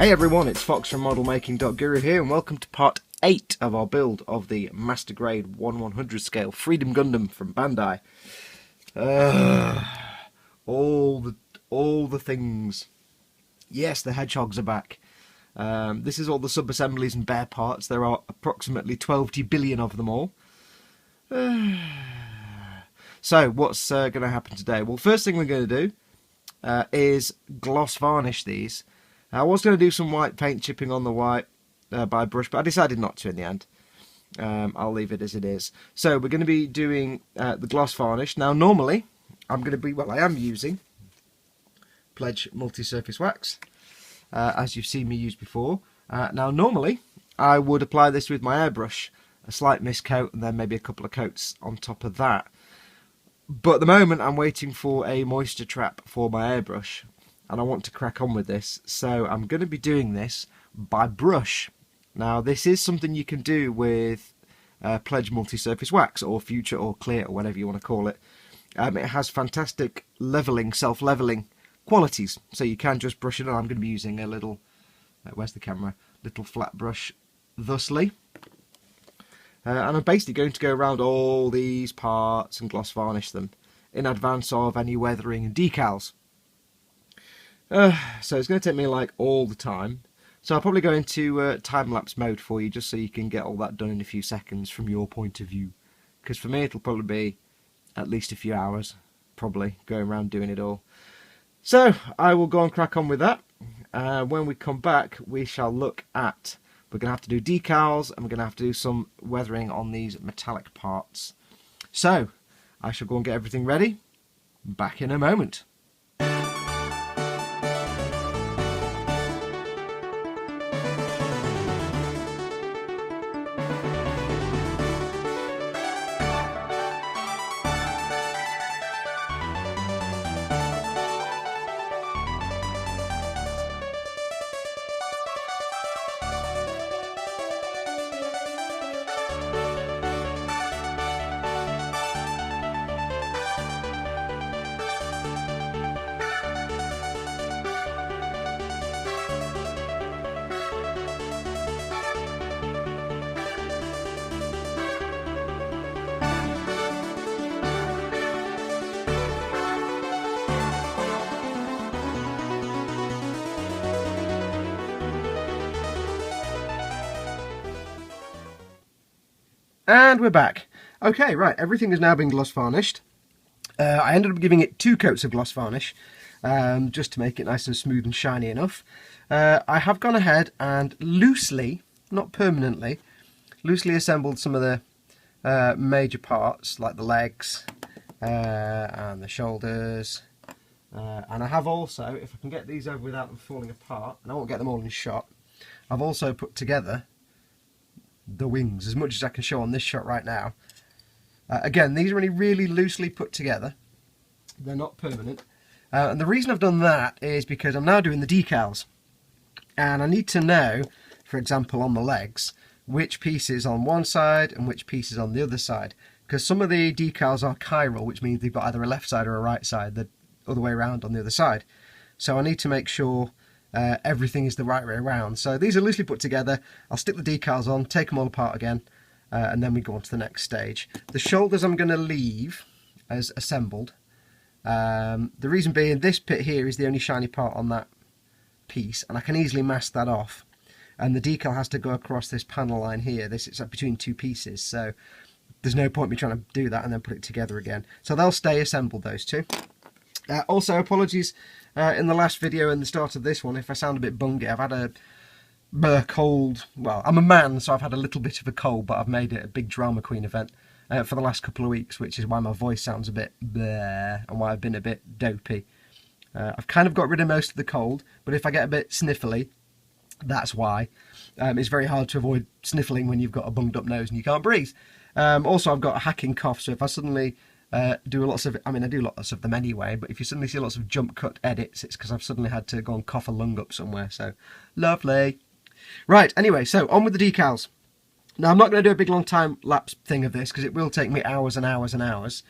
Hey everyone, it's Fox from modelmaking.guru here, and welcome to part 8 of our build of the Master Grade 1/100 scale Freedom Gundam from Bandai. All the things. Yes, the hedgehogs are back. This is all the sub-assemblies and bare parts. There are approximately 12 billion of them all. So, what's going to happen today? Well, first thing we're going to do is gloss varnish these. I was going to do some white paint chipping on the white by brush, but I decided not to in the end. I'll leave it as it is. So we're going to be doing the gloss varnish. Now normally, I am using Pledge multi-surface wax, as you've seen me use before. Now normally, I would apply this with my airbrush, a slight mist coat, and then maybe a couple of coats on top of that. But at the moment, I'm waiting for a moisture trap for my airbrush, and I want to crack on with this, so I'm going to be doing this by brush. Now this is something you can do with Pledge multi-surface wax, or Future, or Clear, or whatever you want to call it. It has fantastic leveling, self-leveling qualities, so you can just brush it on. I'm going to be using a little, where's the camera, little flat brush thusly. And I'm basically going to go around all these parts and gloss varnish them in advance of any weathering and decals. So it's going to take me like all the time. So I'll probably go into time-lapse mode for you, just so you can get all that done in a few seconds from your point of view. Because for me it'll probably be at least a few hours, probably, going around doing it all. So I will go and crack on with that. When we come back, we shall look at, we're going to have to do decals, and we're going to have to do some weathering on these metallic parts. So I shall go and get everything ready. Back in a moment. And we're back. Okay, right, everything has now been gloss varnished. I ended up giving it 2 coats of gloss varnish, just to make it nice and smooth and shiny enough. I have gone ahead and loosely, not permanently, loosely assembled some of the major parts, like the legs and the shoulders. And I have also, if I can get these over without them falling apart, and I won't get them all in shot, I've also put together the wings, as much as I can show on this shot right now. Again, these are only really loosely put together. They're not permanent. And the reason I've done that is because I'm now doing the decals. And I need to know, for example, on the legs, which piece is on one side and which piece is on the other side. Because some of the decals are chiral, which means they've got either a left side or a right side, the other way around on the other side. So I need to make sure everything is the right way around. So these are loosely put together. I'll stick the decals on, take them all apart again, and then we go on to the next stage. The shoulders I'm going to leave as assembled. The reason being, this bit here is the only shiny part on that piece, and I can easily mask that off. And the decal has to go across this panel line here. It's between 2 pieces, so there's no point me trying to do that and then put it together again. So they'll stay assembled, those 2. Also, apologies in the last video and the start of this one if I sound a bit bungy. I've had a cold. Well, I'm a man, so I've had a little bit of a cold, but I've made it a big drama queen event for the last couple of weeks, which is why my voice sounds a bit bleh and why I've been a bit dopey. I've kind of got rid of most of the cold, but if I get a bit sniffly, that's why. It's very hard to avoid sniffling when you've got a bunged up nose and you can't breathe. Also, I've got a hacking cough, so if I suddenly do lots of, I do lots of them anyway, but if you suddenly see lots of jump cut edits, it's because I've suddenly had to go and cough a lung up somewhere, so lovely. Right, anyway, so on with the decals. Now, I'm not going to do a big long time lapse thing of this because it will take me hours and hours and hours.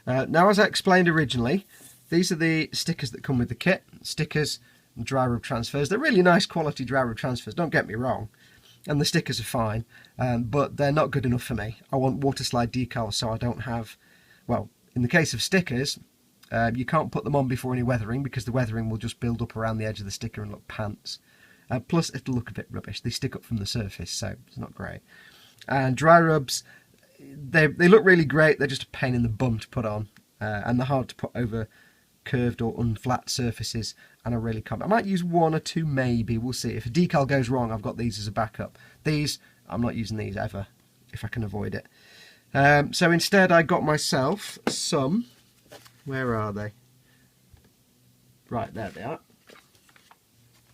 Now, as I explained originally, these are the stickers that come with the kit. Stickers dry rub transfers. They're really nice quality dry rub transfers, don't get me wrong, and the stickers are fine, but they're not good enough for me. I want waterslide decals so I don't have, well, in the case of stickers, you can't put them on before any weathering because the weathering will just build up around the edge of the sticker and look pants. Plus it'll look a bit rubbish. They stick up from the surface, so it's not great. And dry rubs, they look really great, they're just a pain in the bum to put on, and they're hard to put over curved or unflat surfaces, and I really can't. I might use one or two maybe, we'll see. If a decal goes wrong, I've got these as a backup. These, I'm not using these ever, if I can avoid it. So instead I got myself some, where are they? Right, there they are.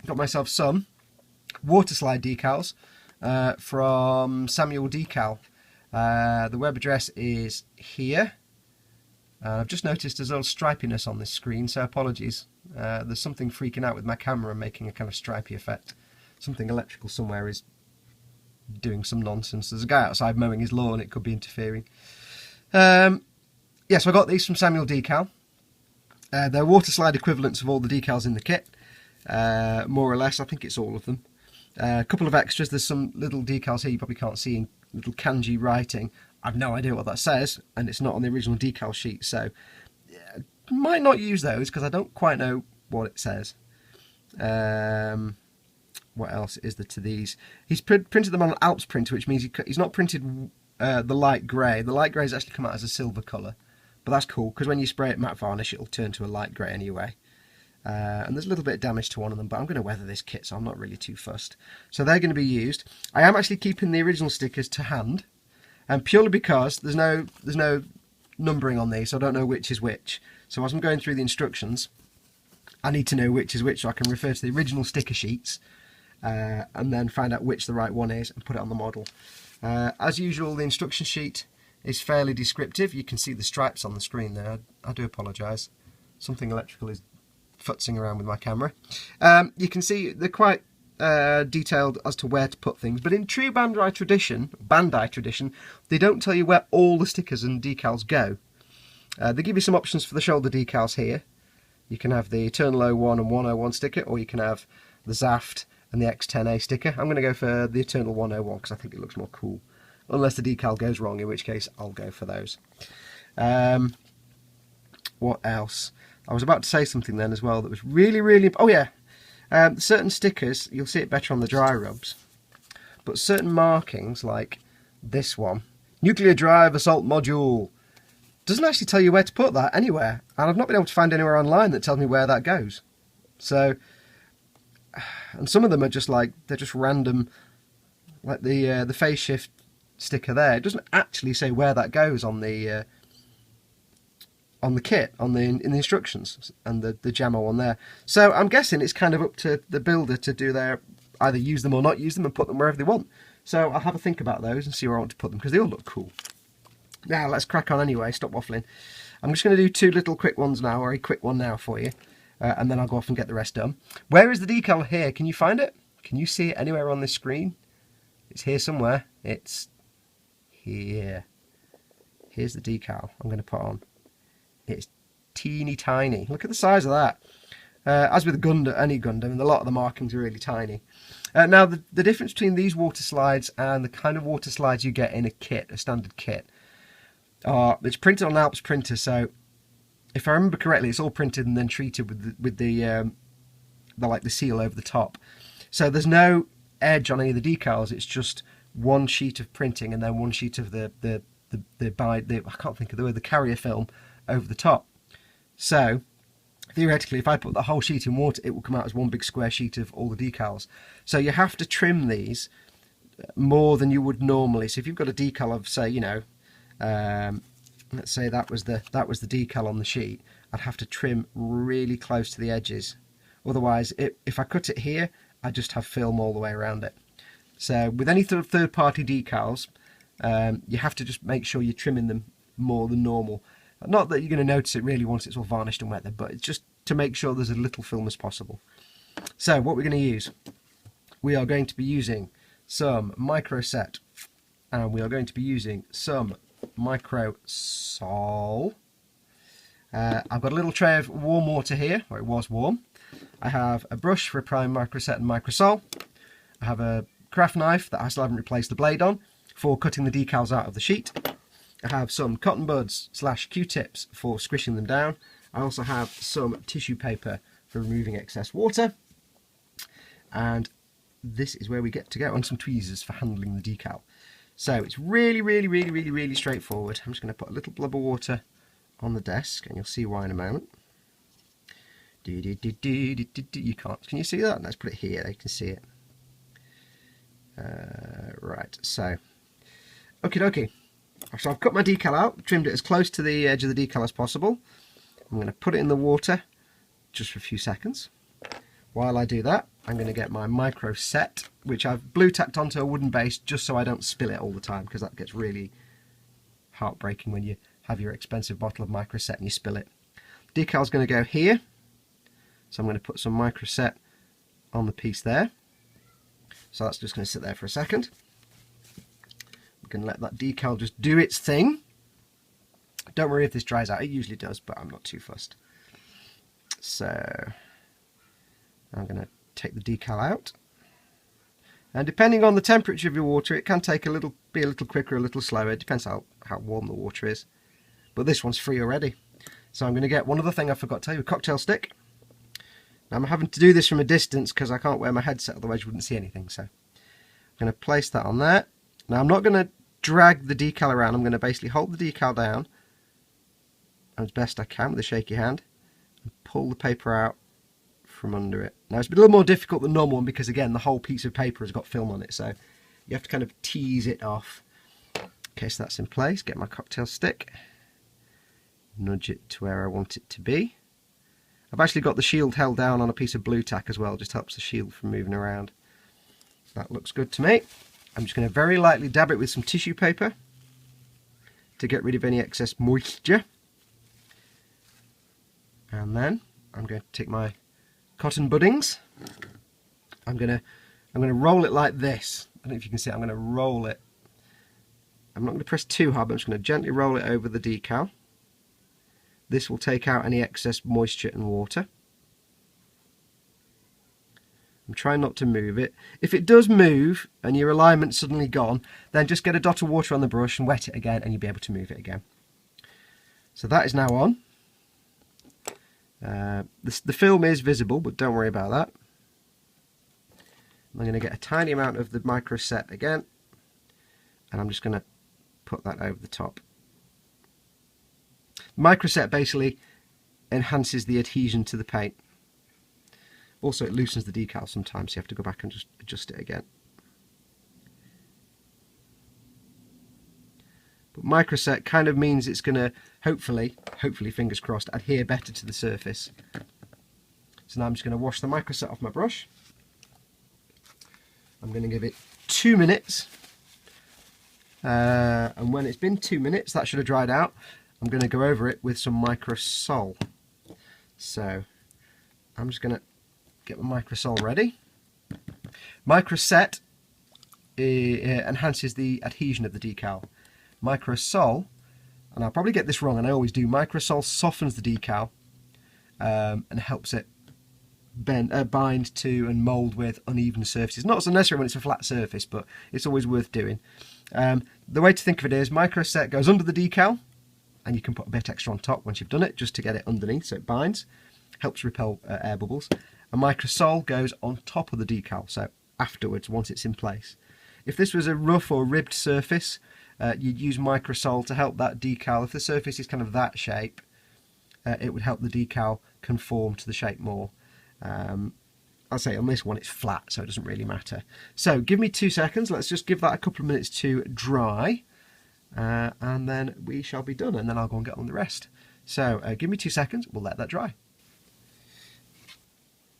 Got myself some waterslide decals from Samuel Decal. The web address is here. I've just noticed there's a little stripiness on this screen, so apologies. There's something freaking out with my camera making a kind of stripy effect. Something electrical somewhere is doing some nonsense. There's a guy outside mowing his lawn, it could be interfering. Yeah, so I got these from Samuel Decal. They're waterslide equivalents of all the decals in the kit, more or less. I think it's all of them. A couple of extras. There's some little decals here you probably can't see in little kanji writing. I've no idea what that says, and it's not on the original decal sheet, so might not use those because I don't quite know what it says. What else is there to these? He's printed them on an Alps printer, which means he's not printed the light grey. The light grey has actually come out as a silver colour, but that's cool because when you spray it matte varnish, it'll turn to a light grey anyway. And there's a little bit of damage to one of them, but I'm going to weather this kit, so I'm not really too fussed. So they're going to be used. I am actually keeping the original stickers to hand, and purely because there's no numbering on these, so I don't know which is which. So as I'm going through the instructions, I need to know which is which, so I can refer to the original sticker sheets and then find out which the right one is and put it on the model. As usual, the instruction sheet is fairly descriptive. You can see the stripes on the screen there. I do apologise. Something electrical is futzing around with my camera. You can see they're quite detailed as to where to put things, but in true Bandai tradition, they don't tell you where all the stickers and decals go. They give you some options for the shoulder decals here. You can have the Eternal 01 and 101 sticker, or you can have the Zaft and the X10A sticker. I'm going to go for the Eternal 101 because I think it looks more cool. Unless the decal goes wrong, in which case I'll go for those. What else? I was about to say something then as well that was really... Oh yeah, certain stickers, you'll see it better on the dry rubs, but certain markings, like this one, Nuclear Drive Assault Module, doesn't actually tell you where to put that anywhere, and I've not been able to find anywhere online that tells me where that goes. So, and some of them are just like, they're just random, like the phase shift sticker there. It doesn't actually say where that goes on the kit, in the instructions, and the JAMO one there. So I'm guessing it's kind of up to the builder to do their, either use them or not use them and put them wherever they want. So I'll have a think about those and see where I want to put them, because they all look cool. Now let's crack on anyway, stop waffling. I'm just going to do two little quick ones now, or a quick one now for you, and then I'll go off and get the rest done. Where is the decal here? Can you find it? Can you see it anywhere on this screen? It's here somewhere. It's here. Here's the decal I'm going to put on. It's teeny tiny. Look at the size of that. As with any Gundam, a lot of the markings are really tiny. Now, the difference between these water slides and the kind of water slides you get in a kit, a standard kit, it's printed on Alps printer. So, if I remember correctly, it's all printed and then treated with the seal over the top. So there's no edge on any of the decals. It's just one sheet of printing and then one sheet of the I can't think of the word, the carrier film over the top. So theoretically, if I put the whole sheet in water, it will come out as one big square sheet of all the decals. So you have to trim these more than you would normally. So if you've got a decal of, say, you know, let's say that was the decal on the sheet, I'd have to trim really close to the edges. Otherwise, if I cut it here, I just have film all the way around it. So with any sort of third-party decals, you have to just make sure you're trimming them more than normal. Not that you're going to notice it really once it's all varnished and weathered, but it's just to make sure there's as little film as possible. So what we're going to use, we are going to be using some micro set, and we are going to be using some micro sol. I've got a little tray of warm water here, or it was warm. I have a brush for applying microset and microsol. I have a craft knife that I still haven't replaced the blade on for cutting the decals out of the sheet. I have some cotton buds / Q-tips for squishing them down. I also have some tissue paper for removing excess water. And this is where we get to go, and some tweezers for handling the decal. So it's really straightforward. I'm just going to put a little blob of water on the desk, and you'll see why in a moment. You can't. Can you see that? Let's put it here. They can see it. Right. So, okie dokie. So I've cut my decal out, trimmed it as close to the edge of the decal as possible. I'm going to put it in the water just for a few seconds. While I do that, I'm going to get my micro set, which I've blue tacked onto a wooden base just so I don't spill it all the time, because that gets really heartbreaking when you have your expensive bottle of micro set and you spill it. Decal's going to go here, so I'm going to put some micro set on the piece there. So that's just going to sit there for a second. We can let that decal just do its thing. Don't worry if this dries out, it usually does, but I'm not too fussed. So I'm going to take the decal out, and depending on the temperature of your water, it can take be a little quicker, a little slower. It depends how warm the water is, but this one's free already. So I'm going to get one other thing I forgot to tell you, a cocktail stick. Now I'm having to do this from a distance because I can't wear my headset, otherwise you wouldn't see anything. So I'm going to place that on there. Now I'm not going to drag the decal around, I'm going to basically hold the decal down as best I can with a shaky hand and pull the paper out from under it. Now it's a little more difficult than normal one because again the whole piece of paper has got film on it, so you have to kind of tease it off. Okay, so that's in place. Get my cocktail stick, nudge it to where I want it to be. I've actually got the shield held down on a piece of blue tack as well, just helps the shield from moving around. That looks good to me. I'm just going to very lightly dab it with some tissue paper to get rid of any excess moisture. And then I'm going to take my cotton buddings. I'm going to roll it like this. I don't know if you can see it. I'm going to roll it. I'm not going to press too hard, but I'm just going to gently roll it over the decal. This will take out any excess moisture and water. I'm trying not to move it. If it does move and your alignment's suddenly gone, then just get a dot of water on the brush and wet it again, and you'll be able to move it again. So that is now on. The film is visible, but don't worry about that. I'm going to get a tiny amount of the micro set again, and I'm just going to put that over the top. Micro set basically enhances the adhesion to the paint. Also, it loosens the decal sometimes, so you have to go back and just adjust it again. But microset kind of means it's going to hopefully fingers crossed, adhere better to the surface. So now I'm just going to wash the microset off my brush. I'm going to give it 2 minutes, and when it's been 2 minutes, that should have dried out. I'm going to go over it with some microsol. So I'm just going to get my microsol ready. Microset enhances the adhesion of the decal. Microsol, and I'll probably get this wrong, and I always do, microsol softens the decal and helps it bind to and mould with uneven surfaces. Not so necessary when it's a flat surface, but it's always worth doing. The way to think of it is microset goes under the decal, and you can put a bit extra on top once you've done it, just to get it underneath so it binds. Helps repel air bubbles. And microsol goes on top of the decal, so afterwards, once it's in place. If this was a rough or ribbed surface, you'd use microsol to help that decal. If the surface is kind of that shape, it would help the decal conform to the shape more. I'll say on this one it's flat, so it doesn't really matter. So give me 2 seconds. Let's just give that a couple of minutes to dry, and then we shall be done, and then I'll go and get on the rest. So give me 2 seconds. We'll let that dry.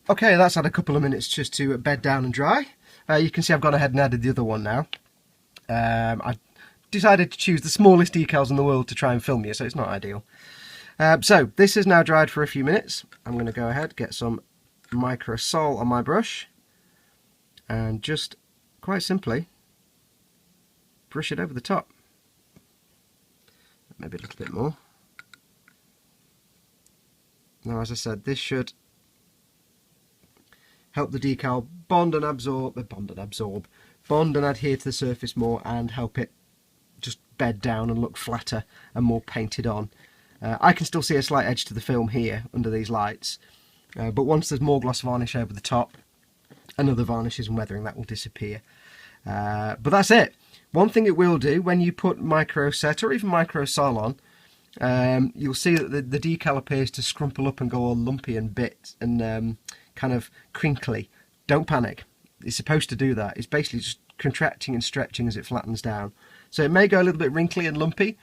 Okay, that's had a couple of minutes just to bed down and dry. You can see I've gone ahead and added the other one now. I decided to choose the smallest decals in the world to try and film you, so it's not ideal. So this is now dried for a few minutes. I'm going to go ahead, get some microsol on my brush, and just quite simply brush it over the top. Maybe a little bit more. Now, as I said, this should help the decal bond and adhere to the surface more, and help it just bed down and look flatter and more painted on. I can still see a slight edge to the film here under these lights, but once there's more gloss varnish over the top and other varnishes and weathering, that will disappear. But that's it. One thing it will do when you put micro set or even micro sol on, you'll see that the decal appears to scrumple up and go all lumpy and bit and kind of crinkly. Don't panic. It's supposed to do that. It's basically just contracting and stretching as it flattens down. So it may go a little bit wrinkly and lumpy.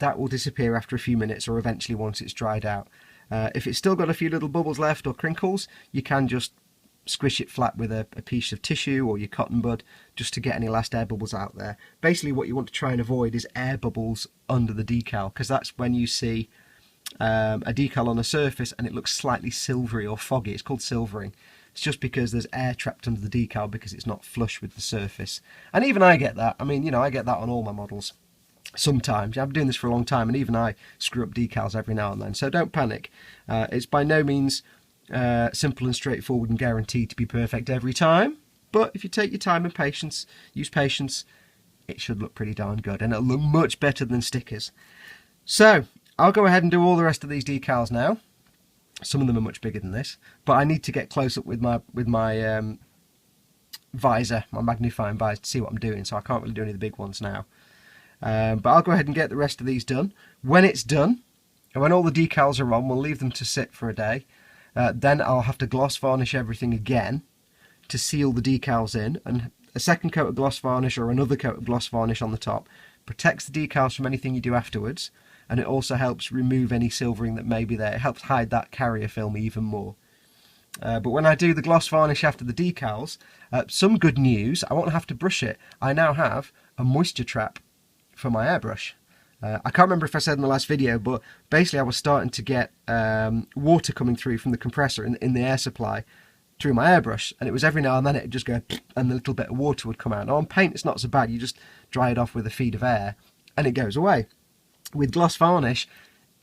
That will disappear after a few minutes, or eventually once it's dried out. If it's still got a few little bubbles left or crinkles, you can just squish it flat with a piece of tissue or your cotton bud just to get any last air bubbles out there. Basically what you want to try and avoid is air bubbles under the decal, because that's when you see a decal on a surface and it looks slightly silvery or foggy. It's called silvering. It's just because there's air trapped under the decal because it's not flush with the surface. And even I get that. I mean, you know, I get that on all my models. Sometimes. I've been doing this for a long time, and even I screw up decals every now and then, so don't panic. It's by no means simple and straightforward and guaranteed to be perfect every time, but if you take your time and patience, use patience, it should look pretty darn good, and it'll look much better than stickers. So I'll go ahead and do all the rest of these decals now. Some of them are much bigger than this, but I need to get close up with my visor, my magnifying visor, to see what I'm doing, so I can't really do any of the big ones now. But I'll go ahead and get the rest of these done. When it's done, and when all the decals are on, we'll leave them to sit for a day. Then I'll have to gloss varnish everything again to seal the decals in, and a second coat of gloss varnish or another coat of gloss varnish on the top protects the decals from anything you do afterwards, and it also helps remove any silvering that may be there. It helps hide that carrier film even more. But when I do the gloss varnish after the decals, some good news, I won't have to brush it. I now have a moisture trap for my airbrush. I can't remember if I said in the last video, but basically I was starting to get water coming through from the compressor in the air supply through my airbrush, and it was every now and then it would just go and a little bit of water would come out. Now on paint it's not so bad, you just dry it off with a feed of air and it goes away. With gloss varnish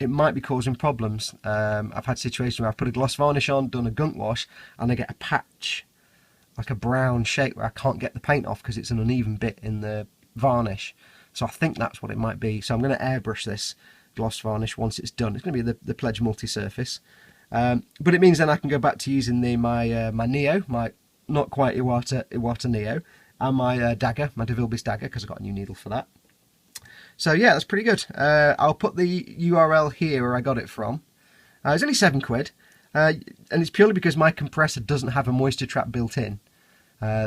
it might be causing problems. I've had situations where I've put a gloss varnish on, done a gunk wash, and I get a patch, like a brown shape where I can't get the paint off because it's an uneven bit in the varnish. So I think that's what it might be. So I'm going to airbrush this gloss varnish once it's done. It's going to be the Pledge multi-surface. But it means then I can go back to using my Neo, my not quite Iwata Neo, and my dagger, my DeVilbiss dagger, because I've got a new needle for that. So yeah, that's pretty good. I'll put the URL here where I got it from. It's only £7, and it's purely because my compressor doesn't have a moisture trap built in.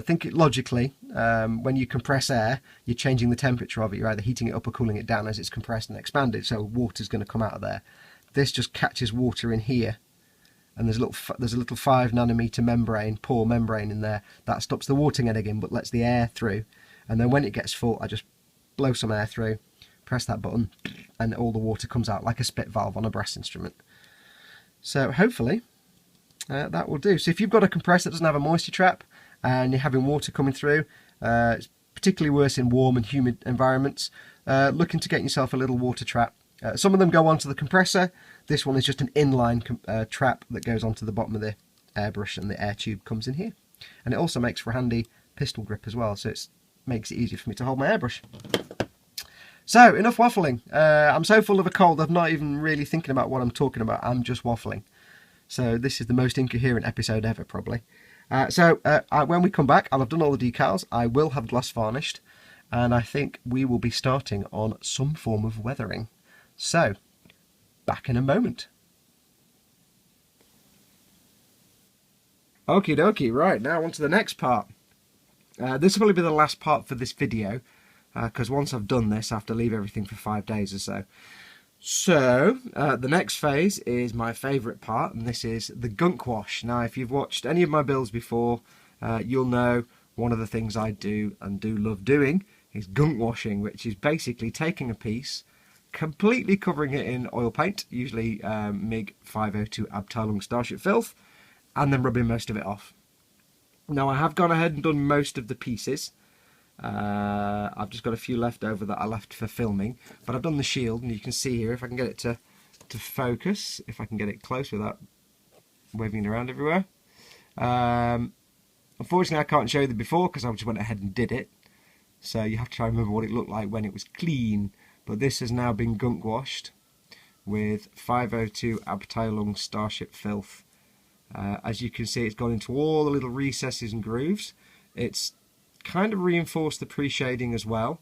Think it logically, when you compress air, you're changing the temperature of it. You're either heating it up or cooling it down as it's compressed and expanded, so water's going to come out of there. This just catches water in here, and there's a little 5 nanometer membrane, pore membrane in there that stops the water getting in but lets the air through. And then when it gets full, I just blow some air through, press that button, and all the water comes out like a spit valve on a brass instrument. So hopefully that will do. So if you've got a compressor that doesn't have a moisture trap, and you're having water coming through, it's particularly worse in warm and humid environments, looking to get yourself a little water trap. Some of them go onto the compressor. This one is just an inline trap that goes onto the bottom of the airbrush, and the air tube comes in here. And it also makes for a handy pistol grip as well, so it makes it easier for me to hold my airbrush. So, enough waffling. I'm so full of a cold, I'm not even really thinking about what I'm talking about. I'm just waffling. So this is the most incoherent episode ever, probably. When we come back, I'll have done all the decals, I will have gloss varnished, and I think we will be starting on some form of weathering. So, back in a moment. Okie dokie, right, now on to the next part. This will probably be the last part for this video, because once I've done this, I have to leave everything for 5 days or so. So, the next phase is my favourite part, and this is the gunk wash. Now, if you've watched any of my builds before, you'll know one of the things I do and do love doing is gunk washing, which is basically taking a piece, completely covering it in oil paint, usually MiG 502 Abteilung Starship Filth, and then rubbing most of it off. Now, I have gone ahead and done most of the pieces. I've just got a few left over that I left for filming, but I've done the shield, and you can see here, if I can get it to focus, if I can get it close without waving it around everywhere, Unfortunately, I can't show you the before because I just went ahead and did it. So you have to try and remember what it looked like when it was clean. But this has now been gunk washed with 502 Abteilung Starship filth. As you can see, it's gone into all the little recesses and grooves. It's kind of reinforced the pre-shading as well,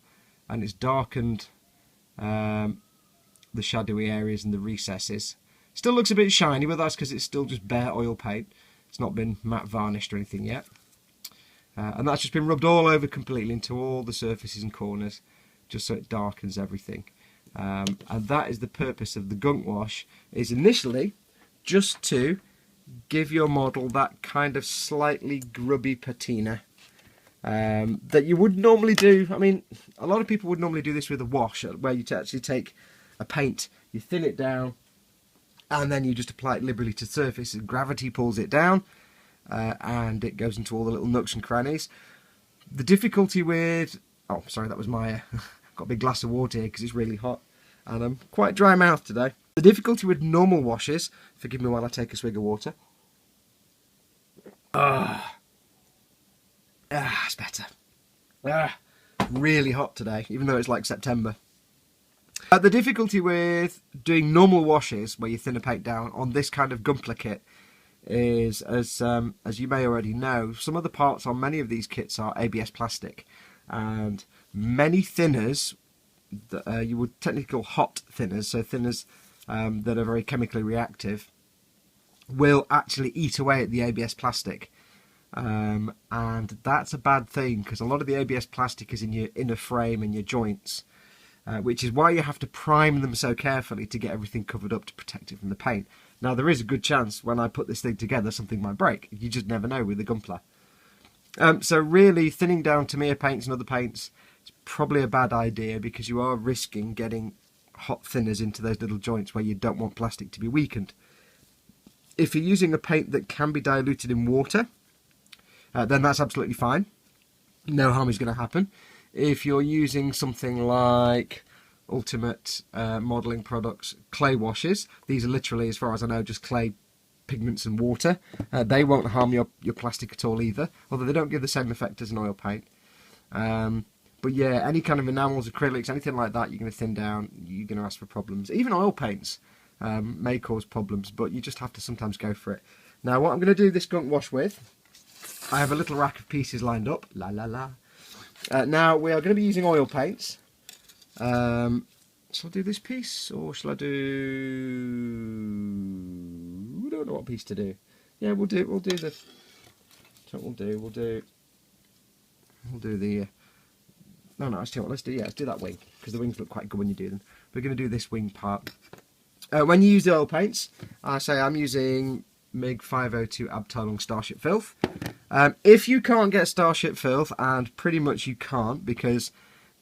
and it's darkened the shadowy areas and the recesses. Still looks a bit shiny, but that's because it's still just bare oil paint. It's not been matte varnished or anything yet. And that's just been rubbed all over completely into all the surfaces and corners, just so it darkens everything. And that is the purpose of the gunk wash, is initially just to give your model that kind of slightly grubby patina that you would normally do. I mean, a lot of people would normally do this with a wash, where you actually take a paint, you thin it down, and then you just apply it liberally to the surface, and gravity pulls it down, and it goes into all the little nooks and crannies. The difficulty with... Oh, sorry, that was my... got a big glass of water here because it's really hot, and I'm quite dry mouth today. The difficulty with normal washes... Forgive me while I take a swig of water. It's better. Really hot today, even though it's like September. The difficulty with doing normal washes, where you thin a paint down, on this kind of Gunpla kit is, as you may already know, some of the parts on many of these kits are ABS plastic, and many thinners that you would technically call hot thinners, so thinners that are very chemically reactive, will actually eat away at the ABS plastic. And that's a bad thing, because a lot of the ABS plastic is in your inner frame and your joints, which is why you have to prime them so carefully to get everything covered up to protect it from the paint. Now, there is a good chance when I put this thing together something might break. You just never know with the Gunpla. So really, thinning down Tamiya paints and other paints is probably a bad idea, because you are risking getting hot thinners into those little joints where you don't want plastic to be weakened. If you're using a paint that can be diluted in water, then that's absolutely fine. No harm is going to happen. If you're using something like Ultimate Modelling Products clay washes, these are literally, as far as I know, just clay pigments and water. They won't harm your plastic at all either, although they don't give the same effect as an oil paint. But yeah, any kind of enamels, acrylics, anything like that, you're going to thin down, you're going to ask for problems. Even oil paints may cause problems, but you just have to sometimes go for it. Now, what I'm going to do this gunk wash with, I have a little rack of pieces lined up. La la la. Now, we are going to be using oil paints. Shall I do this piece, or shall I do... I don't know what piece to do. Yeah, we'll do the... We'll do the... No, let's do that wing, because the wings look quite good when you do them. We're going to do this wing part. When you use the oil paints, I say I'm using MiG 502 Abteilung Starship Filth. If you can't get Starship Filth, and pretty much you can't, because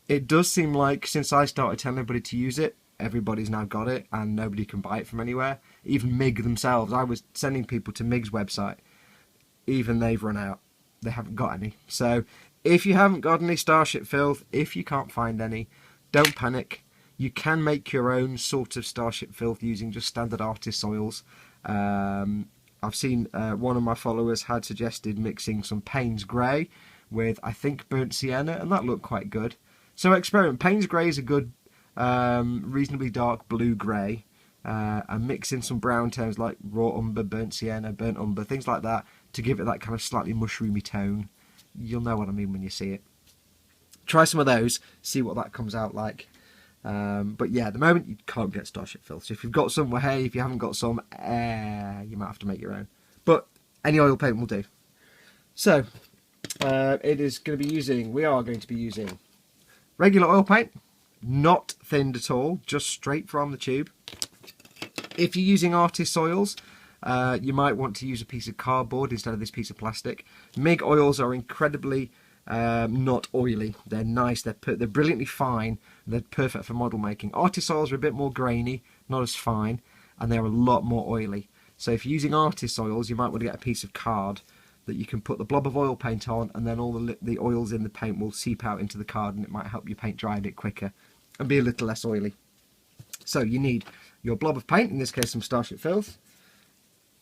it does seem like since I started telling everybody to use it, everybody's now got it and nobody can buy it from anywhere. Even MiG themselves, I was sending people to MiG's website, even they've run out. They haven't got any. So if you haven't got any Starship Filth, if you can't find any, don't panic. You can make your own sort of Starship Filth using just standard artist oils. I've seen one of my followers had suggested mixing some Payne's Grey with, I think, burnt sienna, and that looked quite good. So experiment. Payne's Grey is a good, reasonably dark blue-grey, and mix in some brown tones like raw umber, burnt sienna, burnt umber, things like that, to give it that kind of slightly mushroomy tone. You'll know what I mean when you see it. Try some of those, see what that comes out like. But yeah, at the moment you can't get Starship Filth. So if you've got some, well, hey, if you haven't got some, you might have to make your own. But any oil paint will do. So it is going to be using, we are going to be using regular oil paint, not thinned at all, just straight from the tube. If you're using artist oils, you might want to use a piece of cardboard instead of this piece of plastic. MiG oils are incredibly not oily. They're nice, they're brilliantly fine, they're perfect for model making. Artist oils are a bit more grainy, not as fine, and they're a lot more oily. So if you're using artist oils, you might want to get a piece of card that you can put the blob of oil paint on, and then all the oils in the paint will seep out into the card, and it might help your paint dry a bit quicker and be a little less oily. So you need your blob of paint, in this case some Starship Filth,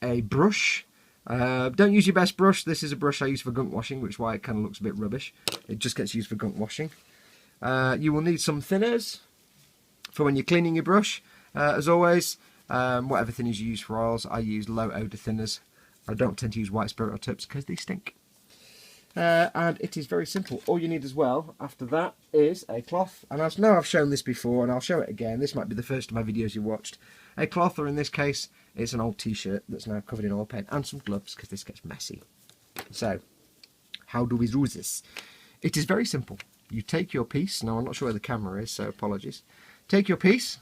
a brush. Don't use your best brush. This is a brush I use for gunk washing, which is why it kind of looks a bit rubbish. It just gets used for gunk washing. You will need some thinners for when you're cleaning your brush. As always, whatever thinners you use for oils, I use low odour thinners. I don't tend to use white spirit or tips because they stink. And it is very simple. All you need as well after that is a cloth. And I know I've shown this before and I'll show it again. This might be the first of my videos you watched. A cloth, or in this case, it's an old t-shirt that's now covered in oil paint, and some gloves because this gets messy. So, how do we do this? It is very simple. You take your piece. Now I'm not sure where the camera is, so apologies. Take your piece.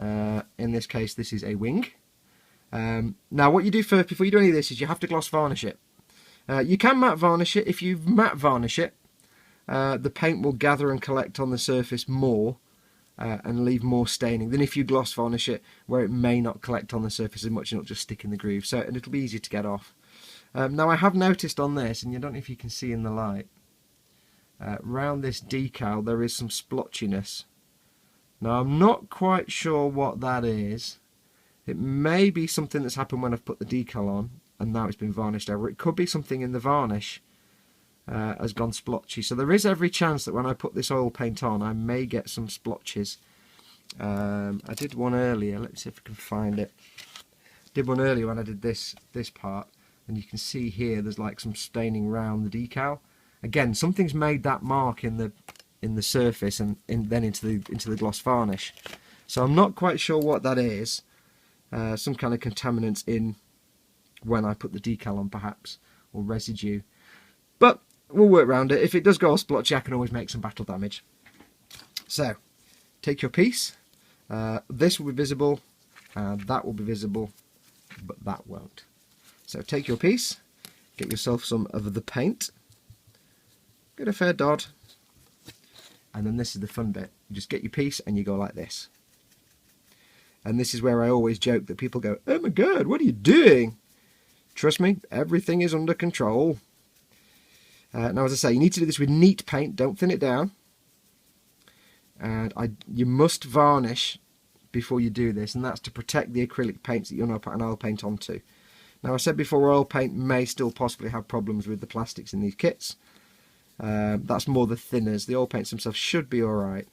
In this case, this is a wing. Now what you do first, before you do any of this, is you have to gloss varnish it. You can matte varnish it. If you matte varnish it, the paint will gather and collect on the surface more and leave more staining than if you gloss varnish it, where it may not collect on the surface as much and it'll just stick in the groove. So, and it'll be easier to get off. Now I have noticed on this, and I don't know if you can see in the light, around this decal there is some splotchiness. Now I'm not quite sure what that is. It may be something that's happened when I've put the decal on and now it's been varnished over. It could be something in the varnish has gone splotchy. So there is every chance that when I put this oil paint on I may get some splotches. I did one earlier. Let's see if I can find it. Did one earlier when I did this part, and you can see here there's like some staining round the decal. Again, something's made that mark in the surface and then into the gloss varnish. So I'm not quite sure what that is. Some kind of contaminants in when I put the decal on, perhaps, or residue. But we'll work around it. If it does go all splotchy, I can always make some battle damage. So, take your piece. This will be visible, and that will be visible, but that won't. So take your piece, get yourself some of the paint, get a fair dod, and then this is the fun bit. You just get your piece and you go like this. And this is where I always joke that people go, "Oh my god, what are you doing?" Trust me, everything is under control. Now, as I say, you need to do this with neat paint. Don't thin it down. And you must varnish before you do this, and that's to protect the acrylic paints that you're going to put an oil paint onto. Now, I said before, oil paint may still possibly have problems with the plastics in these kits. That's more the thinners. The oil paints themselves should be alright.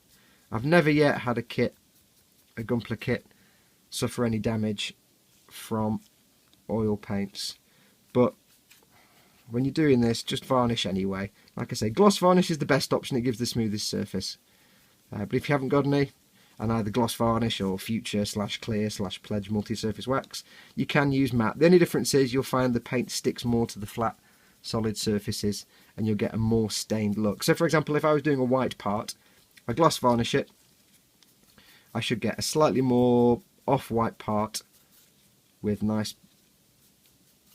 I've never yet had a Gunpla kit, suffer any damage from oil paints. But when you're doing this, just varnish anyway. Like I say, gloss varnish is the best option. It gives the smoothest surface. But if you haven't got any, and either gloss varnish or future/clear/pledge multi-surface wax, you can use matte. The only difference is you'll find the paint sticks more to the flat, solid surfaces, and you'll get a more stained look. So for example, if I was doing a white part, I gloss varnish it, I should get a slightly more off-white part with nice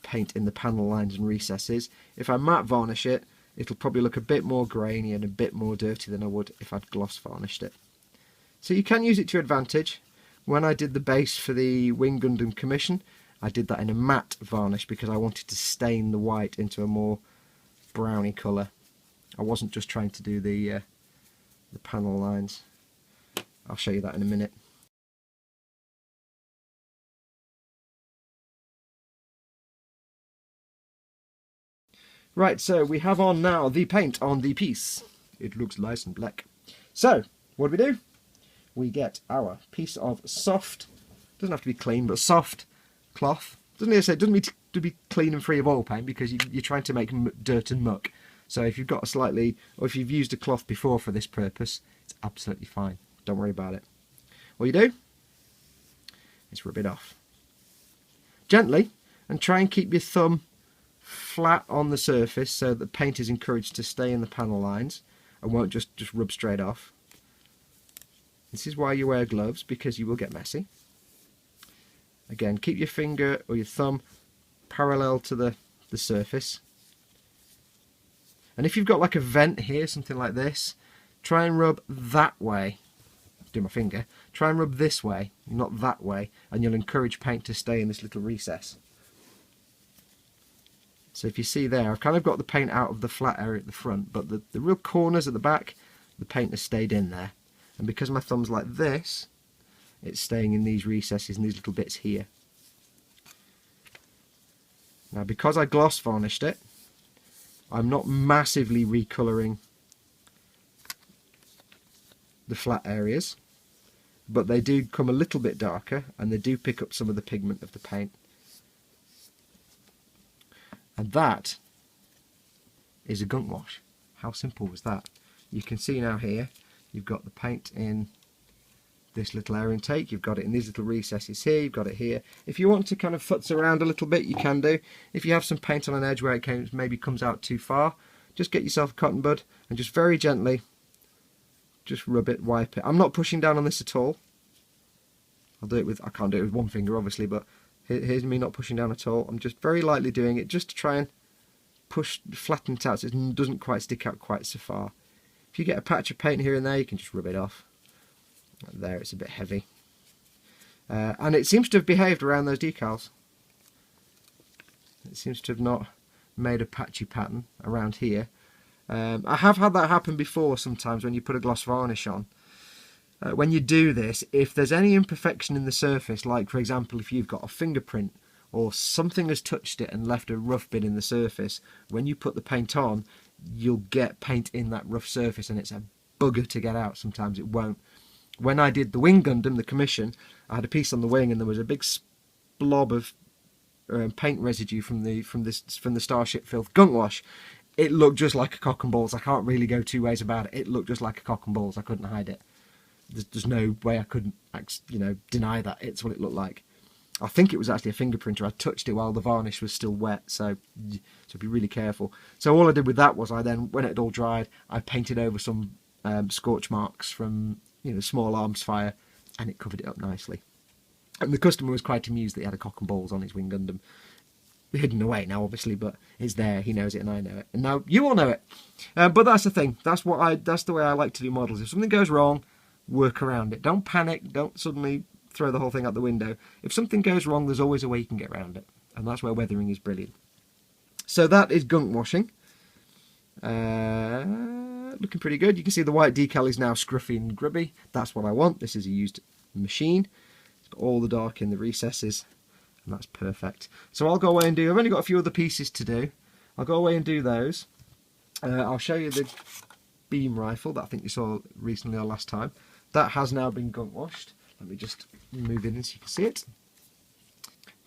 paint in the panel lines and recesses. If I matte varnish it, it'll probably look a bit more grainy and a bit more dirty than I would if I'd gloss varnished it. So you can use it to your advantage. When I did the base for the Wing Gundam commission, I did that in a matte varnish because I wanted to stain the white into a more browny colour. I wasn't just trying to do the panel lines. I'll show you that in a minute. Right, so we have on now the paint on the piece. It looks nice and black. So, what do? We get our piece of soft, doesn't have to be clean, but soft cloth. Doesn't need to be clean and free of oil paint because you're trying to make dirt and muck. So if you've got a slightly, or if you've used a cloth before for this purpose, it's absolutely fine. Don't worry about it. All you do is rub it off gently and try and keep your thumb flat on the surface so that the paint is encouraged to stay in the panel lines and won't just rub straight off. This is why you wear gloves, because you will get messy. Again, keep your finger or your thumb parallel to the surface. And if you've got like a vent here, something like this, try and rub that way. Do my finger. Try and rub this way, not that way, and you'll encourage paint to stay in this little recess. So if you see there, I've kind of got the paint out of the flat area at the front, but the real corners at the back, the paint has stayed in there. And because my thumb's like this, it's staying in these recesses and these little bits here. Now, because I gloss varnished it, I'm not massively recolouring the flat areas, but they do come a little bit darker and they do pick up some of the pigment of the paint. And that is a gunk wash. How simple was that? You can see now here, you've got the paint in this little air intake, you've got it in these little recesses here, you've got it here. If you want to kind of futz around a little bit, you can do. If you have some paint on an edge where it maybe comes out too far, just get yourself a cotton bud and just very gently just rub it, wipe it. I'm not pushing down on this at all. I'll do it with, I can't do it with one finger obviously, but here's me not pushing down at all. I'm just very lightly doing it just to try and flatten it out so it doesn't quite stick out quite so far. If you get a patch of paint here and there, you can just rub it off. There, it's a bit heavy. And it seems to have behaved around those decals. It seems to have not made a patchy pattern around here. I have had that happen before sometimes when you put a gloss varnish on. When you do this, if there's any imperfection in the surface, like for example if you've got a fingerprint or something has touched it and left a rough bit in the surface, when you put the paint on, you'll get paint in that rough surface and it's a bugger to get out. Sometimes it won't. When I did the wing Gundam, the commission, I had a piece on the wing and there was a big blob of paint residue from the Starship Filth gunk wash. It looked just like a cock and balls. I can't really go two ways about it. It looked just like a cock and balls. I couldn't hide it. There's no way I couldn't, deny that. It's what it looked like. I think it was actually a fingerprinter. I touched it while the varnish was still wet, so be really careful. So all I did with that was I then, when it had all dried, I painted over some scorch marks from small arms fire, and it covered it up nicely. And the customer was quite amused that he had a cock and balls on his wing Gundam. Hidden away now, obviously, but it's there. He knows it, and I know it, and now you all know it. But that's the thing. That's the way I like to do models. If something goes wrong, work around it. Don't panic. Don't suddenly throw the whole thing out the window. If something goes wrong, there's always a way you can get around it, and that's where weathering is brilliant. So that is gunk washing. Looking pretty good. You can see the white decal is now scruffy and grubby. That's what I want. This is a used machine. It's got all the dark in the recesses, and that's perfect. So I'll go away and do, I've only got a few other pieces to do. I'll go away and do those. I'll show you the beam rifle that I think you saw recently or last time. That has now been gunk washed. Let me just move it in so you can see it.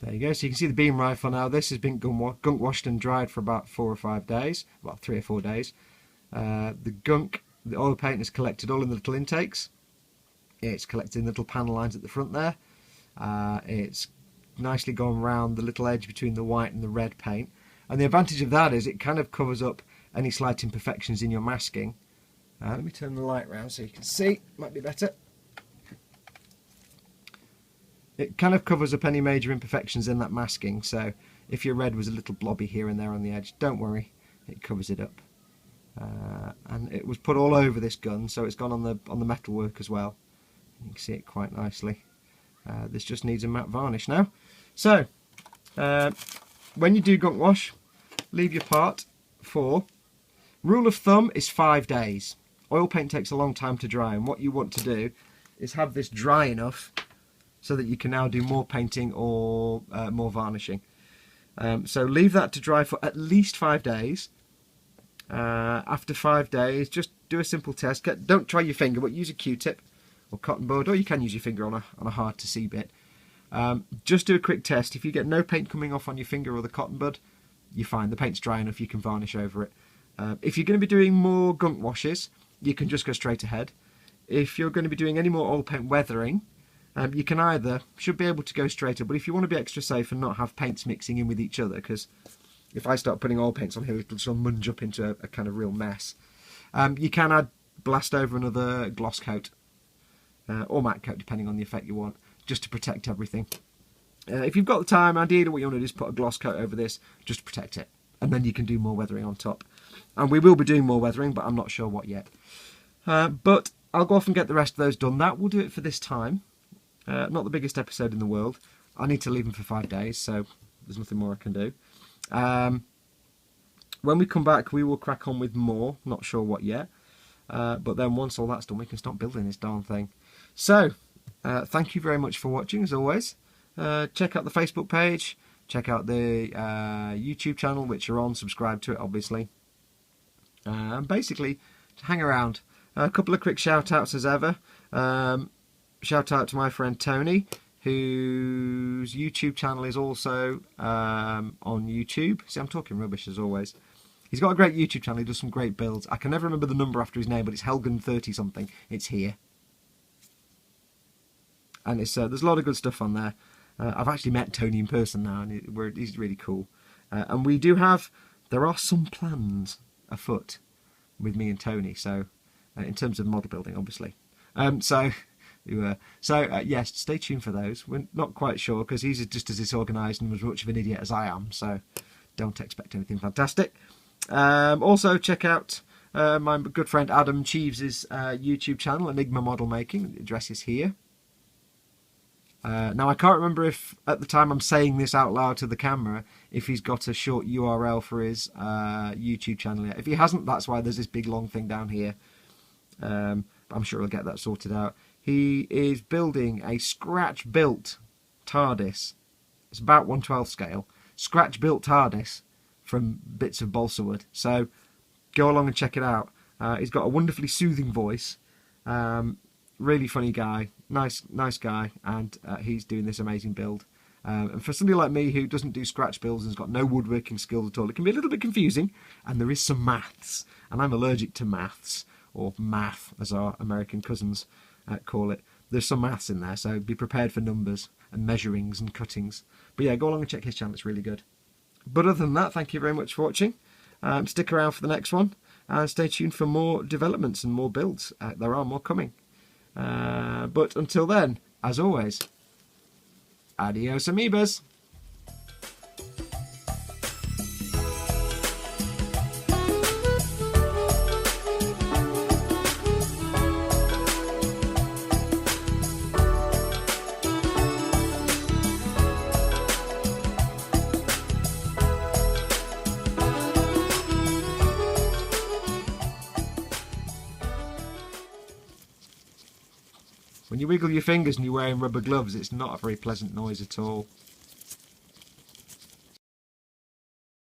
There you go. So you can see the beam rifle now. This has been gunk washed and dried for about 4 or 5 days, about 3 or 4 days. The oil paint is collected all in the little intakes. It's collected in little panel lines at the front there. It's nicely gone round the little edge between the white and the red paint. And the advantage of that is it kind of covers up any slight imperfections in your masking. Let me turn the light around so you can see. Might be better. It kind of covers up any major imperfections in that masking. So if your red was a little blobby here and there on the edge, don't worry. It covers it up. And it was put all over this gun, so it's gone on the metalwork as well. You can see it quite nicely. This just needs a matte varnish now. So when you do gunk wash, leave your part for, rule of thumb is 5 days. Oil paint takes a long time to dry, and what you want to do is have this dry enough so that you can now do more painting or more varnishing. So leave that to dry for at least 5 days. After 5 days, just do a simple test. Don't try your finger, but use a Q-tip or cotton bud, or you can use your finger on a hard to see bit. Just do a quick test. If you get no paint coming off on your finger or the cotton bud, you're fine. The paint's dry enough, you can varnish over it. If you're going to be doing more gunk washes, you can just go straight ahead. If you're going to be doing any more oil paint weathering, you can should be able to go straighter, but if you want to be extra safe and not have paints mixing in with each other, because if I start putting oil paints on here, it'll sort of munge up into a kind of real mess. You can blast over another gloss coat, or matte coat, depending on the effect you want, just to protect everything. If you've got the time, ideally what you want to do is put a gloss coat over this, just to protect it, and then you can do more weathering on top. And we will be doing more weathering, but I'm not sure what yet. But I'll go off and get the rest of those done. That will do it for this time. Not the biggest episode in the world. I need to leave them for 5 days, so there's nothing more I can do. When we come back, we will crack on with more. Not sure what yet. But then once all that's done, we can start building this darn thing. So, thank you very much for watching, as always. Check out the Facebook page. Check out the YouTube channel, which you're on. Subscribe to it, obviously. And basically, to hang around. A couple of quick shout-outs as ever. Shout out to my friend Tony, whose YouTube channel is also on YouTube. See, I'm talking rubbish as always. He's got a great YouTube channel. He does some great builds. I can never remember the number after his name, but it's Helgen30-something. It's here. And it's there's a lot of good stuff on there. I've actually met Tony in person now, and he's really cool. And we do have, there are some plans afoot with me and Tony, so in terms of model building, obviously. Yes, stay tuned for those. We're not quite sure, because he's just as disorganised and as much of an idiot as I am, so don't expect anything fantastic. Also, check out my good friend Adam Cheeves' YouTube channel, Enigma Model Making. The address is here. Now, I can't remember if, at the time I'm saying this out loud to the camera, if he's got a short URL for his YouTube channel yet. If he hasn't, that's why there's this big long thing down here. I'm sure he'll get that sorted out. He is building a scratch-built TARDIS. It's about 1/12 scale. Scratch-built TARDIS from bits of balsa wood. So go along and check it out. He's got a wonderfully soothing voice. Really funny guy, nice guy, and he's doing this amazing build. And for somebody like me who doesn't do scratch builds and has got no woodworking skills at all, it can be a little bit confusing, and there is some maths, and I'm allergic to maths, or math as our American cousins call it. There's some maths in there, so be prepared for numbers and measurings and cuttings. But yeah, go along and check his channel, it's really good. But other than that, thank you very much for watching. Stick around for the next one, and stay tuned for more developments and more builds. There are more coming. But until then, as always, adios amoebas. When you wiggle your fingers and you're wearing rubber gloves, it's not a very pleasant noise at all.